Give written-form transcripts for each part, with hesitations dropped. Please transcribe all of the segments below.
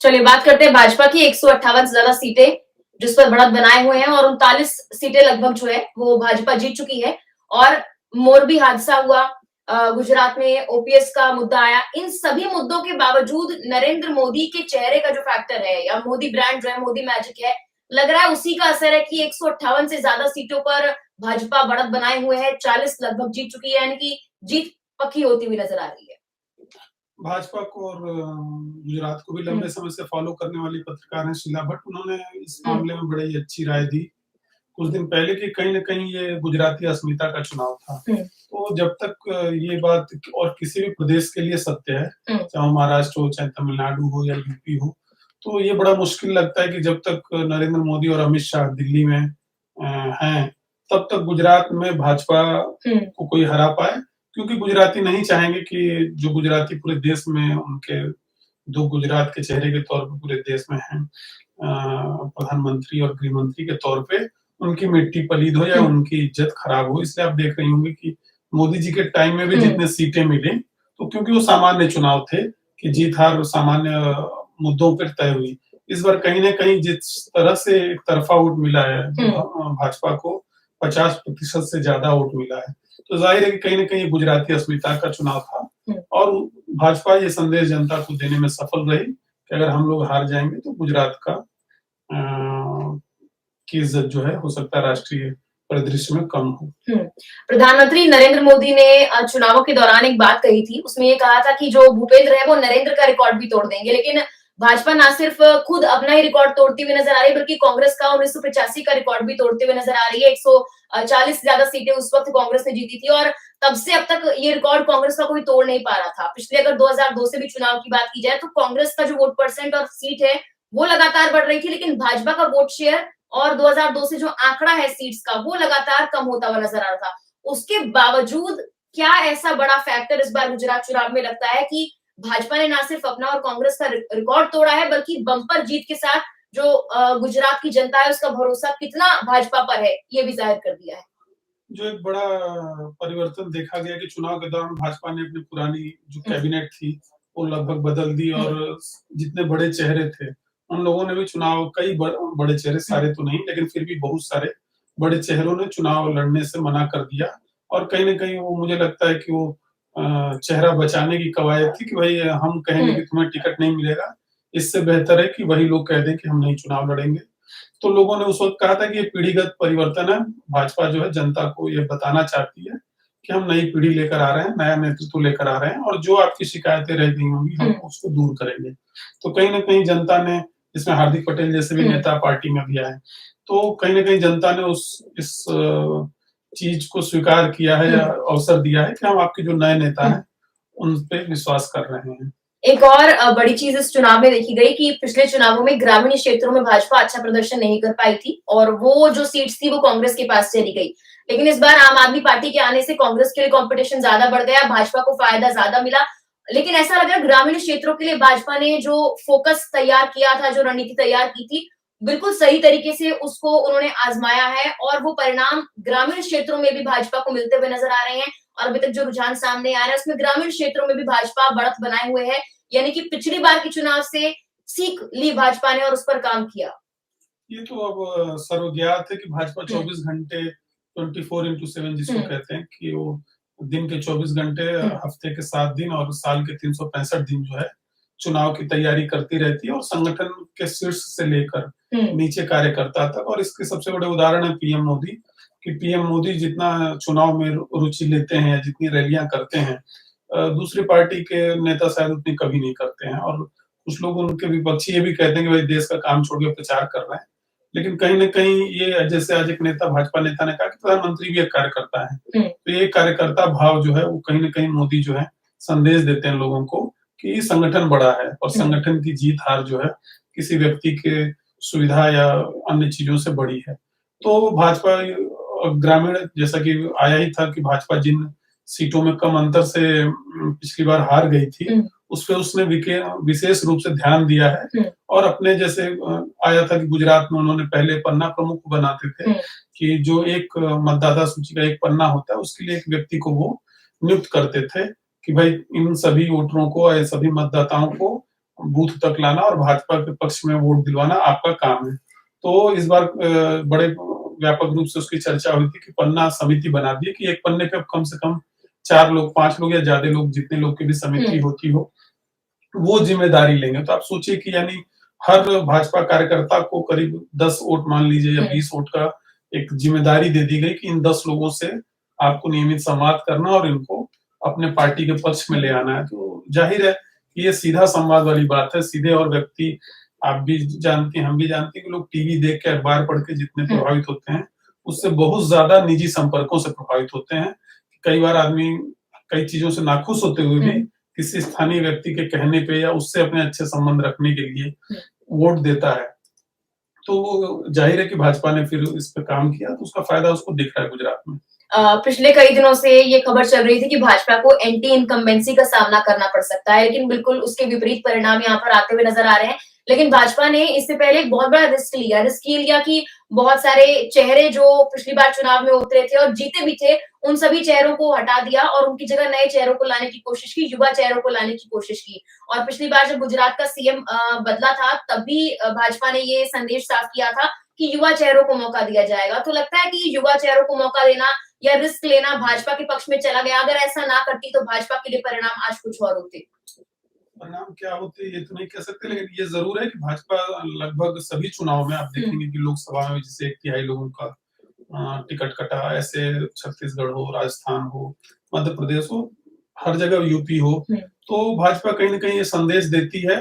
चलिए बात करते हैं भाजपा की 158 से ज्यादा सीटें जिस पर बढ़त बनाए हुए हैं और 39 सीटें लगभग जो है वो भाजपा जीत चुकी है। और मोरबी हादसा हुआ, गुजरात में ओपीएस का मुद्दा आया, इन सभी मुद्दों के बावजूद नरेंद्र मोदी के चेहरे का जो फैक्टर है या मोदी ब्रांड जो है, मोदी मैजिक है, लग रहा है उसी का असर है कि 158 से ज्यादा सीटों पर भाजपा बढ़त बनाए हुए है, 40 लगभग जीत चुकी है, यानी कि जीत पक्की होती हुई नजर आ रही है। भाजपा को और गुजरात को भी लंबे समय से फॉलो करने वाली पत्रकार हैं शीला भट्ट। उन्होंने इस मामले में बड़ी अच्छी राय दी कुछ दिन पहले कि कहीं न कहीं ये गुजराती अस्मिता का चुनाव था। तो जब तक ये बात और किसी भी प्रदेश के लिए सत्य है, चाहे वो महाराष्ट्र हो, चाहे तमिलनाडु हो या यूपी हो, तो ये बड़ा मुश्किल लगता है कि जब तक नरेंद्र मोदी और अमित शाह दिल्ली में हैं, तब तक गुजरात में भाजपा को कोई हरा पाए। क्योंकि गुजराती नहीं चाहेंगे कि जो गुजराती पूरे देश में उनके दो गुजरात के चेहरे के तौर पे पूरे देश में हैं, प्रधानमंत्री और गृह मंत्री के तौर पे उनकी मिट्टी पलीद हो या उनकी इज्जत खराब हो। इसलिए आप देख रही होंगी कि मोदी जी के टाइम में भी जितने सीटें मिली, तो क्योंकि वो सामान्य चुनाव थे कि जीत हार सामान्य मुद्दों पर तय हुई। इस बार कहीं न कहीं जिस तरह से एक तरफा वोट मिला है भाजपा को 50% से ज्यादा वोट मिला है, तो जाहिर है कि कहीं न कहीं गुजराती अस्मिता का चुनाव था और भाजपा ये संदेश जनता को देने में सफल रही कि अगर हम लोग हार जाएंगे तो गुजरात का की इज्जत जो है हो सकता है राष्ट्रीय परिदृश्य में कम हो। प्रधानमंत्री नरेंद्र मोदी ने चुनावों के दौरान एक बात कही थी, उसमें ये कहा था कि जो भूपेंद्र है वो नरेंद्र का रिकॉर्ड भी तोड़ देंगे, लेकिन भाजपा ना सिर्फ खुद अपना ही रिकॉर्ड तोड़ती हुई नजर आ रही है बल्कि कांग्रेस का 1985 का रिकॉर्ड भी तोड़ते हुए नजर आ रही है। 140 से ज्यादा सीटें उस वक्त कांग्रेस ने जीती थी और तब से अब तक ये रिकॉर्ड कांग्रेस का कोई तोड़ नहीं पा रहा था। पिछले अगर 2002 से भी चुनाव की बात की जाए तो कांग्रेस का जो वोट परसेंट और सीट है वो लगातार बढ़ रही थी, लेकिन भाजपा का वोट शेयर और 2002 से जो आंकड़ा है सीट्स का वो लगातार कम होता हुआ नजर आ रहा था। उसके बावजूद क्या ऐसा बड़ा फैक्टर इस बार गुजरात चुनाव में लगता है कि भाजपा ने ना सिर्फ अपना और कांग्रेस का रिकॉर्ड तोड़ा है बल्कि बम्पर जीत के साथ जो गुजरात की जनता है उसका भरोसा कितना भाजपा पर है ये भी जाहिर कर दिया है। जो एक बड़ा परिवर्तन देखा गया कि चुनाव के दौरान भाजपा ने अपनी पुरानी जो कैबिनेट थी वो लगभग बदल दी और जितने बड़े चेहरे थे उन लोगों ने भी चुनाव, कई बड़े चेहरे, सारे तो नहीं लेकिन फिर भी बहुत सारे बड़े चेहरों ने चुनाव लड़ने से मना कर दिया। और कहीं न कहीं वो मुझे लगता है कि वो चेहरा बचाने की कवायद थी कि भाई हम कहेंगे कि तुम्हें टिकट नहीं मिलेगा, इससे बेहतर है कि वही लोग कह दें कि हम नहीं चुनाव लड़ेंगे। तो लोगों ने उस वक़्त कहा था कि ये पीढ़ीगत परिवर्तन है, भाजपा जो है जनता को ये बताना चाहती है कि हम नई पीढ़ी लेकर आ रहे हैं, नया नेतृत्व लेकर आ रहे हैं और जो आपकी शिकायतें रह गई होंगी हम उसको दूर करेंगे। तो कहीं न कहीं जनता ने, इसमें हार्दिक पटेल जैसे भी नेता पार्टी में भी आए, तो कहीं न कहीं जनता ने इस चीज़ को स्वीकार किया है या अवसर दिया है कि हम आपके जो नए नेता हैं, उन पे विश्वास कर रहे हैं। एक और बड़ी चीज इस चुनाव में देखी गई कि पिछले चुनावों में ग्रामीण क्षेत्रों में भाजपा अच्छा प्रदर्शन नहीं कर पाई थी और वो जो सीट्स थी वो कांग्रेस के पास चली गई। लेकिन इस बार आम आदमी पार्टी के आने से कांग्रेस के लिए कंपटीशन ज्यादा बढ़ गया, भाजपा को फायदा ज्यादा मिला। लेकिन ऐसा लग रहा है ग्रामीण क्षेत्रों के लिए भाजपा ने जो फोकस तैयार किया था, जो रणनीति तैयार की थी, बिल्कुल सही तरीके से उसको उन्होंने आजमाया है और वो परिणाम ग्रामीण क्षेत्रों में भी भाजपा को मिलते हुए नजर आ रहे हैं। और अभी तक जो रुझान सामने आ रहा है उसमें ग्रामीण क्षेत्रों में भी भाजपा बढ़त बनाए हुए है, यानी कि पिछली बार के चुनाव से सीख ली भाजपा ने और उस पर काम किया। ये तो अब सर्वज्ञात है कि भाजपा 24 घंटे 24x7 जिसको कहते हैं कि वो दिन के 24 घंटे हफ्ते के 7 दिन और साल के 365 दिन जो है चुनाव की तैयारी करती रहती है और संगठन के शीर्ष से लेकर नीचे कार्यकर्ता तक। और इसके सबसे बड़े उदाहरण है पीएम मोदी कि पीएम मोदी जितना चुनाव में रुचि लेते हैं या जितनी रैलियां करते हैं दूसरी पार्टी के नेता शायद उतनी कभी नहीं करते हैं। और कुछ लोग उनके विपक्षी ये भी कहते हैं कि भाई देश का काम छोड़ के प्रचार कर रहे हैं, लेकिन कहीं न कहीं ये जैसे आज एक नेता, भाजपा नेता ने कहा कि प्रधानमंत्री भी एक कार्यकर्ता है, तो ये कार्यकर्ता भाव जो है वो कहीं न कहीं मोदी जो है संदेश देते हैं लोगों को कि संगठन बड़ा है और संगठन की जीत हार जो है किसी व्यक्ति के सुविधा या अन्य चीजों से बड़ी है। तो भाजपा ग्रामीण जैसा कि आया ही था कि भाजपा जिन सीटों में कम अंतर से पिछली बार हार गई थी, उस पे उसने विशेष रूप से ध्यान दिया है और अपने जैसे आया था कि गुजरात में उन्होंने पहले पन्ना प्रमुख बनाते थे कि जो एक मतदाता सूची का एक पन्ना होता है उसके लिए एक व्यक्ति को वो नियुक्त करते थे कि भाई इन सभी वोटरों को या सभी मतदाताओं को बूथ तक लाना और भाजपा के पक्ष में वोट दिलवाना आपका काम है। तो इस बार बड़े व्यापक रूप से उसकी चर्चा हुई थी कि पन्ना समिति बना दी कि एक पन्ने पे कम से कम 4 लोग, 5 लोग या ज्यादा लोग, जितने लोग की भी समिति होती हो, वो जिम्मेदारी लेंगे। तो आप सोचिए कि यानी हर भाजपा कार्यकर्ता को करीब 10 वोट मान लीजिए या 20 वोट का एक जिम्मेदारी दे दी गई कि इन 10 लोगों से आपको नियमित संवाद करना और इनको अपने पार्टी के पक्ष में ले आना है। तो जाहिर है कि ये सीधा संवाद वाली बात है। सीधे और व्यक्ति, आप भी जानते हैं, हम भी जानते हैं कि लोग टीवी देख के, अखबार पढ़ के जितने प्रभावित होते हैं, उससे बहुत ज्यादा निजी संपर्कों से प्रभावित होते हैं। कई बार आदमी कई चीजों से नाखुश होते हुए भी किसी स्थानीय व्यक्ति के कहने पे या उससे अपने अच्छे संबंध रखने के लिए वोट देता है। तो जाहिर है कि भाजपा ने फिर इस पे काम किया, तो उसका फायदा उसको दिख रहा है गुजरात में। पिछले कई दिनों से ये खबर चल रही थी कि भाजपा को एंटी इनकम्बेंसी का सामना करना पड़ सकता है, लेकिन बिल्कुल उसके विपरीत परिणाम यहाँ पर आते हुए नजर आ रहे हैं। लेकिन भाजपा ने इससे पहले एक बहुत बड़ा रिस्क लिया कि बहुत सारे चेहरे जो पिछली बार चुनाव में उतरे थे और जीते भी थे, उन सभी चेहरों को हटा दिया और उनकी जगह नए चेहरों को लाने की कोशिश की, युवा चेहरों को लाने की कोशिश की। और पिछली बार जब गुजरात का सीएम बदला था, तब भी भाजपा ने ये संदेश साफ किया था कि युवा चेहरों को मौका दिया जाएगा। तो लगता है कि युवा चेहरों को मौका देना या रिस्क लेना भाजपा के पक्ष में चला गया। अगर ऐसा ना करती तो भाजपा के लिए परिणाम आज कुछ और होते। परिणाम क्या होते ये तो नहीं कह सकते, लेकिन ये जरूर है कि भाजपा लगभग सभी चुनाव में आप देखेंगे कि लोकसभा में जैसे 1/3 लोगों का टिकट कटा, ऐसे छत्तीसगढ़ हो, राजस्थान हो, मध्य प्रदेश हो, हर जगह यूपी हो, तो भाजपा कहीं ना कहीं ये संदेश देती है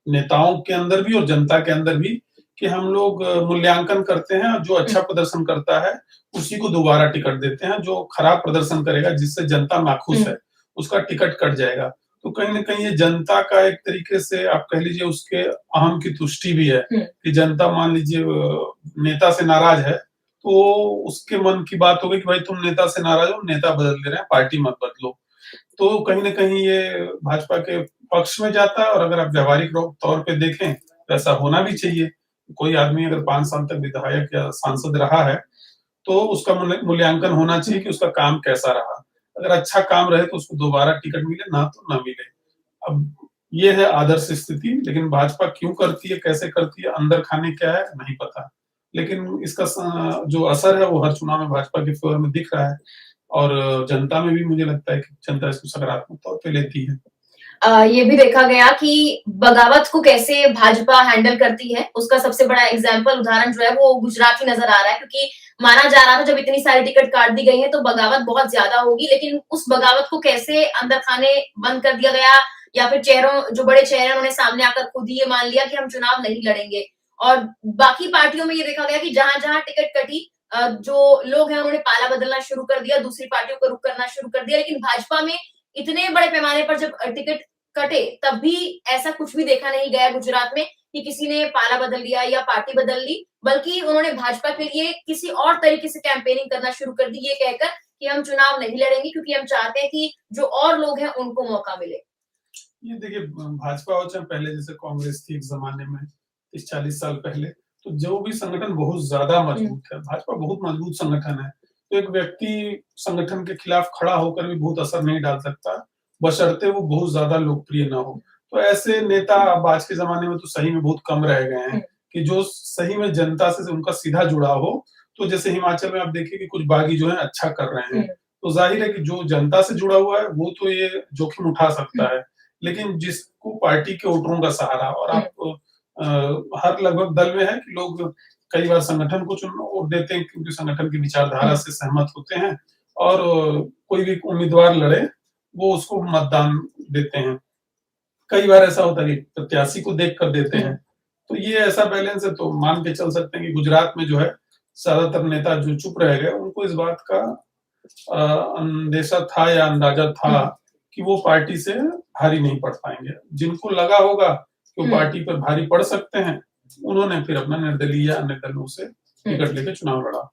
नेताओं के अंदर भी और जनता के अंदर भी कि हम लोग मूल्यांकन करते हैं और जो अच्छा प्रदर्शन करता है उसी को दोबारा टिकट देते हैं। जो खराब प्रदर्शन करेगा, जिससे जनता नाखुश है, उसका टिकट कट जाएगा। तो कहीं ना कहीं ये जनता का एक तरीके से आप कह लीजिए उसके अहम की तुष्टि भी है कि जनता मान लीजिए नेता से नाराज है, तो उसके मन की बात होगी कि भाई तुम नेता से नाराज हो, नेता बदल दे रहे हैं, पार्टी मत बदलो। तो कहीं ना कहीं ये भाजपा के पक्ष में जाता है। और अगर आप व्यवहारिक तौर पे देखें तो ऐसा होना भी चाहिए। कोई आदमी अगर 5 साल तक विधायक या सांसद रहा है तो उसका मूल्यांकन होना चाहिए कि उसका काम कैसा रहा। अगर अच्छा काम रहे तो उसको दोबारा टिकट मिले, ना तो ना मिले। अब ये है आदर्श स्थिति, लेकिन भाजपा क्यों करती है, कैसे करती है, अंदर खाने क्या है नहीं पता, लेकिन इसका जो असर है वो हर चुनाव में भाजपा के फेवर में दिख रहा है। और जनता में भी मुझे लगता है कि जनता इसको सकारात्मक तौर पे लेती है। ये भी देखा गया कि बगावत को कैसे भाजपा हैंडल करती है, उसका सबसे बड़ा एग्जाम्पल, उदाहरण जो है वो गुजरात ही नजर आ रहा है। क्योंकि माना जा रहा था जब इतनी सारी टिकट काट दी गई है तो बगावत बहुत ज्यादा होगी, लेकिन उस बगावत को कैसे अंदर खाने बंद कर दिया गया, या फिर जो बड़े चेहरे उन्होंने सामने आकर खुद ही ये मान लिया कि हम चुनाव नहीं लड़ेंगे। और बाकी पार्टियों में ये देखा गया कि जहां जहां टिकट कटी, जो लोग हैं उन्होंने पाला बदलना शुरू कर दिया, दूसरी पार्टियों को रुख करना शुरू कर दिया। लेकिन भाजपा में इतने बड़े पैमाने पर जब टिकट कटे, तब भी ऐसा कुछ भी देखा नहीं गया गुजरात में कि किसी ने पाला बदल दिया या पार्टी बदल ली, बल्कि उन्होंने भाजपा के लिए किसी और तरीके से कैंपेनिंग करना शुरू कर दी, ये कहकर कि हम चुनाव नहीं लड़ेंगे क्योंकि हम चाहते हैं कि जो और लोग हैं उनको मौका मिले। ये देखिए, भाजपा हो चाहे पहले जैसे कांग्रेस थी एक जमाने में 30-40 साल पहले, तो जो भी संगठन बहुत ज्यादा मजबूत है, भाजपा बहुत मजबूत संगठन है। तो एक व्यक्ति संगठन के खिलाफ खड़ा होकर भी बहुत असर नहीं डाल सकता, बशर्ते वो बहुत ज्यादा लोकप्रिय ना हो। तो ऐसे नेता अब आज के जमाने में तो सही में बहुत कम रह गए हैं कि जो सही में जनता से उनका सीधा जुड़ाव हो। तो जैसे हिमाचल में आप देखिए कि कुछ बागी जो है अच्छा कर रहे हैं, तो जाहिर है कि जो जनता से जुड़ा हुआ है वो तो ये जोखिम उठा सकता है। लेकिन जिसको पार्टी के वोटरों का सहारा, और आप हर लगभग दल में है कि लोग कई बार संगठन को वोट देते हैं क्योंकि संगठन की विचारधारा से सहमत होते हैं, और कोई भी उम्मीदवार लड़े वो उसको मतदान देते हैं। कई बार ऐसा होता है कि प्रत्याशी को देख कर देते हैं। तो ये ऐसा बैलेंस है, तो मान के चल सकते हैं कि गुजरात में जो है ज्यादातर नेता जो चुप रह गए, उनको इस बात का अंदेशा था या अंदाजा था कि वो पार्टी से भारी नहीं पड़ पाएंगे। जिनको लगा होगा कि वो पार्टी पर भारी पड़ सकते हैं, उन्होंने फिर अपना निर्दलीय या अन्य दलों से टिकट लेकर चुनाव लड़ा।